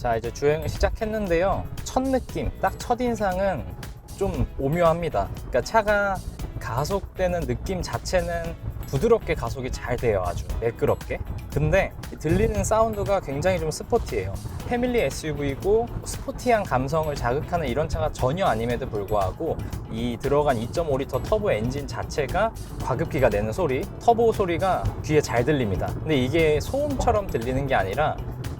자, 이제 주행을 시작했는데요. 첫 느낌, 딱 첫인상은 좀 오묘합니다. 그러니까 차가 가속되는 느낌 자체는 부드럽게 가속이 잘 돼요. 아주 매끄럽게. 근데 들리는 사운드가 굉장히 좀 스포티해요. 패밀리 SUV고 스포티한 감성을 자극하는 이런 차가 전혀 아님에도 불구하고 이 들어간 2.5리터 터보 엔진 자체가 과급기가 내는 소리, 터보 소리가 귀에 잘 들립니다. 근데 이게 소음처럼 들리는 게 아니라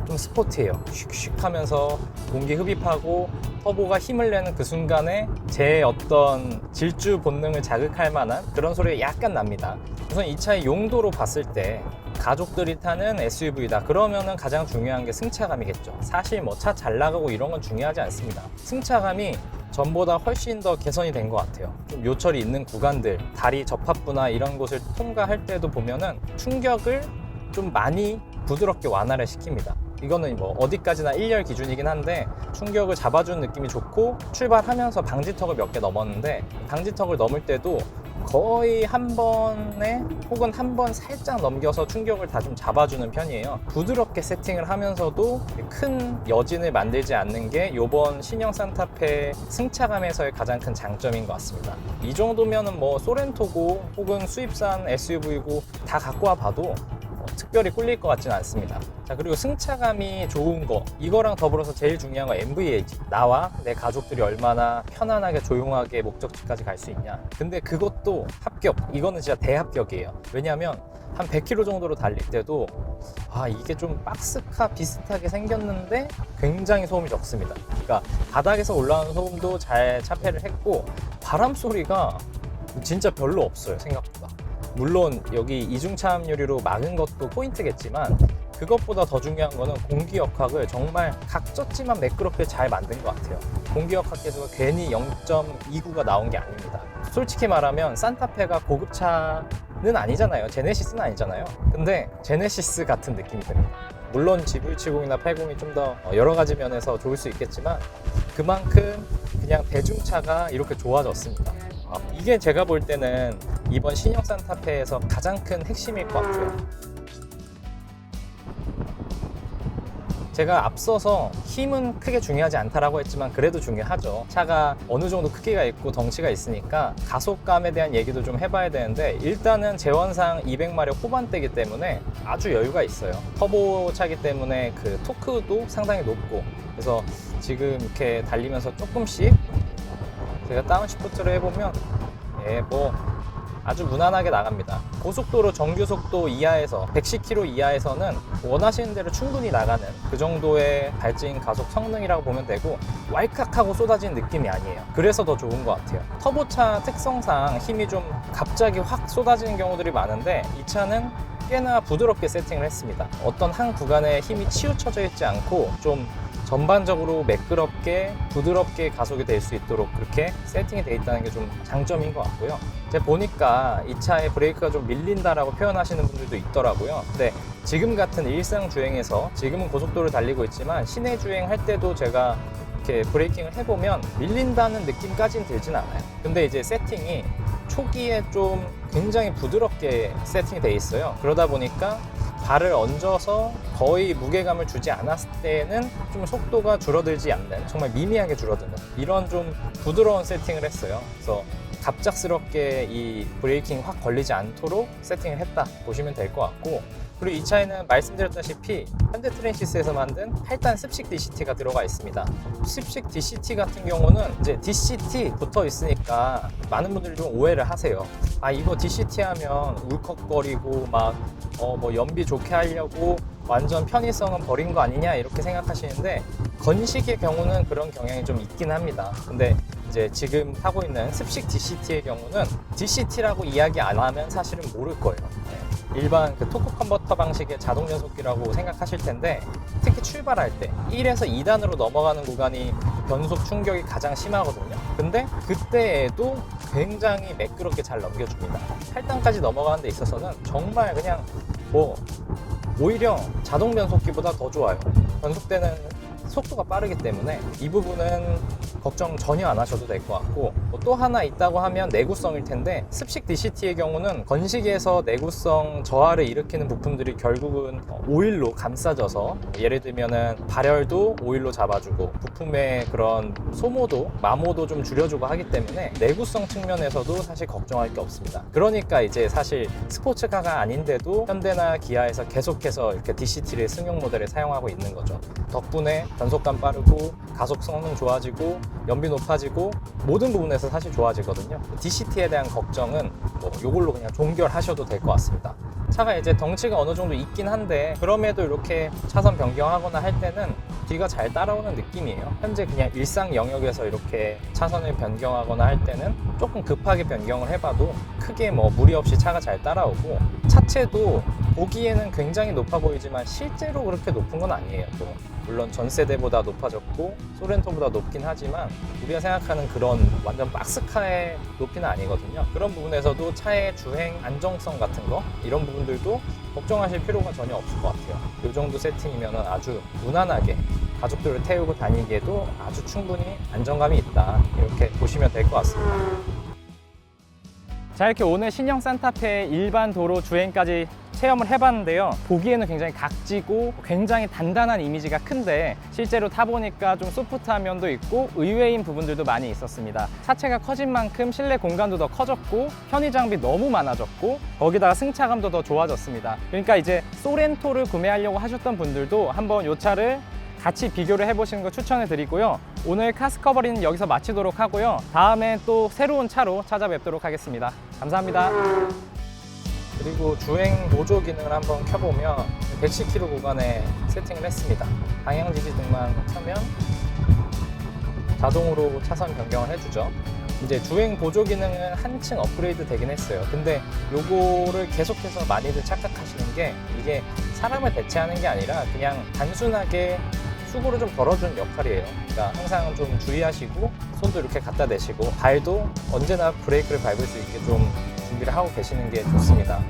좀 스포티해요. 슉슉 하면서 공기 흡입하고 터보가 힘을 내는 그 순간에 제 어떤 질주 본능을 자극할 만한 그런 소리가 약간 납니다. 우선 이 차의 용도로 봤을 때 가족들이 타는 SUV다 그러면은 가장 중요한 게 승차감이겠죠. 사실 뭐 차 잘 나가고 이런 건 중요하지 않습니다. 승차감이 전보다 훨씬 더 개선이 된 것 같아요. 좀 요철이 있는 구간들, 다리 접합부나 이런 곳을 통과할 때도 보면은 충격을 좀 많이 부드럽게 완화를 시킵니다. 이거는 뭐 어디까지나 1열 기준이긴 한데 충격을 잡아주는 느낌이 좋고, 출발하면서 방지턱을 몇 개 넘었는데 방지턱을 넘을 때도 거의 한 번에 혹은 한 번 살짝 넘겨서 충격을 다 좀 잡아주는 편이에요. 부드럽게 세팅을 하면서도 큰 여진을 만들지 않는 게 이번 신형 산타페 승차감에서의 가장 큰 장점인 것 같습니다. 이 정도면은 뭐 소렌토고 혹은 수입산 SUV고 다 갖고 와 봐도 특별히 꿀릴 것 같지는 않습니다. 자, 그리고 승차감이 좋은 거, 이거랑 더불어서 제일 중요한 건 NVH. 나와 내 가족들이 얼마나 편안하게 조용하게 목적지까지 갈 수 있냐. 근데 그것도 합격. 이거는 진짜 대합격이에요. 왜냐하면 한 100km 정도로 달릴 때도 이게 좀 박스카 비슷하게 생겼는데 굉장히 소음이 적습니다. 그러니까 바닥에서 올라오는 소음도 잘 차폐를 했고, 바람 소리가 진짜 별로 없어요, 생각보다. 물론 여기 이중차음 유리로 막은 것도 포인트겠지만 그것보다 더 중요한 거는 공기역학을 정말 각졌지만 매끄럽게 잘 만든 것 같아요. 공기역학 계수가 괜히 0.29가 나온 게 아닙니다. 솔직히 말하면 산타페가 고급차는 아니잖아요. 제네시스는 아니잖아요. 근데 제네시스 같은 느낌이 듭니다. 물론 GV70이나 80이 좀 더 여러 가지 면에서 좋을 수 있겠지만 그만큼 그냥 대중차가 이렇게 좋아졌습니다. 이게 제가 볼 때는 이번 신형 산타페에서 가장 큰 핵심일 것 같아요. 제가 앞서서 힘은 크게 중요하지 않다라고 했지만 그래도 중요하죠. 차가 어느 정도 크기가 있고 덩치가 있으니까 가속감에 대한 얘기도 좀 해봐야 되는데, 일단은 제원상 200마력 후반대이기 때문에 아주 여유가 있어요. 터보 차기 때문에 그 토크도 상당히 높고, 그래서 지금 이렇게 달리면서 조금씩 제가 다운시프트를 해보면 뭐 아주 무난하게 나갑니다. 고속도로 정규속도 이하에서 110km 이하에서는 원하시는 대로 충분히 나가는 그 정도의 발진 가속 성능이라고 보면 되고, 왈칵하고 쏟아진 느낌이 아니에요. 그래서 더 좋은 것 같아요. 터보차 특성상 힘이 좀 갑자기 확 쏟아지는 경우들이 많은데 이 차는 꽤나 부드럽게 세팅을 했습니다. 어떤 한 구간에 힘이 치우쳐져 있지 않고 좀 전반적으로 매끄럽게 부드럽게 가속이 될 수 있도록 그렇게 세팅이 되어 있다는 게 좀 장점인 것 같고요. 제가 보니까 이 차의 브레이크가 좀 밀린다라고 표현하시는 분들도 있더라고요. 근데 지금 같은 일상 주행에서, 지금은 고속도로를 달리고 있지만 시내 주행할 때도 제가 이렇게 브레이킹을 해보면 밀린다는 느낌까지는 들진 않아요. 근데 이제 세팅이 초기에 좀 굉장히 부드럽게 세팅이 되어 있어요. 그러다 보니까 발을 얹어서 거의 무게감을 주지 않았을 때는 좀 속도가 줄어들지 않는, 정말 미미하게 줄어드는 이런 좀 부드러운 세팅을 했어요. 그래서 갑작스럽게 이 브레이킹 확 걸리지 않도록 세팅을 했다 보시면 될 것 같고, 그리고 이 차에는 말씀드렸다시피 현대 트랜시스에서 만든 8단 습식 DCT가 들어가 있습니다. 습식 DCT 같은 경우는 이제 DCT 붙어 있으니까 많은 분들이 좀 오해를 하세요. 이거 DCT 하면 울컥거리고 막 뭐 연비 좋게 하려고 완전 편의성은 버린 거 아니냐 이렇게 생각하시는데, 건식의 경우는 그런 경향이 좀 있긴 합니다. 근데 이제 지금 타고 있는 습식 DCT의 경우는 DCT라고 이야기 안 하면 사실은 모를 거예요. 일반 그 토크 컨버터 방식의 자동 연속기라고 생각하실 텐데, 특히 출발할 때 1에서 2단으로 넘어가는 구간이 변속 충격이 가장 심하거든요. 근데 그때에도 굉장히 매끄럽게 잘 넘겨줍니다. 8단까지 넘어가는 데 있어서는 정말 그냥 뭐 오히려 자동 변속기보다 더 좋아요. 변속되는 속도가 빠르기 때문에 이 부분은 걱정 전혀 안 하셔도 될 것 같고, 또 하나 있다고 하면 내구성일 텐데, 습식 DCT의 경우는 건식에서 내구성 저하를 일으키는 부품들이 결국은 오일로 감싸져서, 예를 들면은 발열도 오일로 잡아주고 부품의 그런 소모도 마모도 좀 줄여주고 하기 때문에 내구성 측면에서도 사실 걱정할 게 없습니다. 그러니까 이제 사실 스포츠카가 아닌데도 현대나 기아에서 계속해서 이렇게 DCT를 승용 모델에 사용하고 있는 거죠. 덕분에 변속감 빠르고 가속 성능 좋아지고 연비 높아지고 모든 부분에서 사실 좋아지거든요. DCT에 대한 걱정은 뭐 이걸로 그냥 종결하셔도 될 것 같습니다. 차가 이제 덩치가 어느 정도 있긴 한데, 그럼에도 이렇게 차선 변경하거나 할 때는 뒤가 잘 따라오는 느낌이에요. 현재 그냥 일상 영역에서 이렇게 차선을 변경하거나 할 때는 조금 급하게 변경을 해봐도 크게 뭐 무리 없이 차가 잘 따라오고, 차체도 보기에는 굉장히 높아 보이지만 실제로 그렇게 높은 건 아니에요. 또 물론 전 세대보다 높아졌고 소렌토보다 높긴 하지만 우리가 생각하는 그런 완전 박스카의 높이는 아니거든요. 그런 부분에서도 차의 주행 안정성 같은 거, 이런 부분들도 걱정하실 필요가 전혀 없을 것 같아요. 이 정도 세팅이면 아주 무난하게 가족들을 태우고 다니기에도 아주 충분히 안정감이 있다, 이렇게 보시면 될 것 같습니다. 자, 이렇게 오늘 신형 산타페 일반 도로 주행까지 체험을 해봤는데요. 보기에는 굉장히 각지고 굉장히 단단한 이미지가 큰데, 실제로 타보니까 좀 소프트한 면도 있고 의외인 부분들도 많이 있었습니다. 차체가 커진 만큼 실내 공간도 더 커졌고 편의 장비 너무 많아졌고 거기다가 승차감도 더 좋아졌습니다. 그러니까 이제 소렌토를 구매하려고 하셨던 분들도 한번 이 차를 같이 비교를 해보시는 거 추천해 드리고요. 오늘 카스커버리는 여기서 마치도록 하고요. 다음에 또 새로운 차로 찾아뵙도록 하겠습니다. 감사합니다. 그리고 주행 보조 기능을 한번 켜보면 110km 구간에 세팅을 했습니다. 방향 지시 등만 켜면 자동으로 차선 변경을 해주죠. 이제 주행 보조 기능은 한층 업그레이드 되긴 했어요. 근데 요거를 계속해서 많이들 착각하시는 게, 이게 사람을 대체하는 게 아니라 그냥 단순하게 수고를 좀 덜어주는 역할이에요. 그러니까 항상 좀 주의하시고 손도 이렇게 갖다 대시고 발도 언제나 브레이크를 밟을 수 있게 좀 준비를 하고 계시는 게 좋습니다.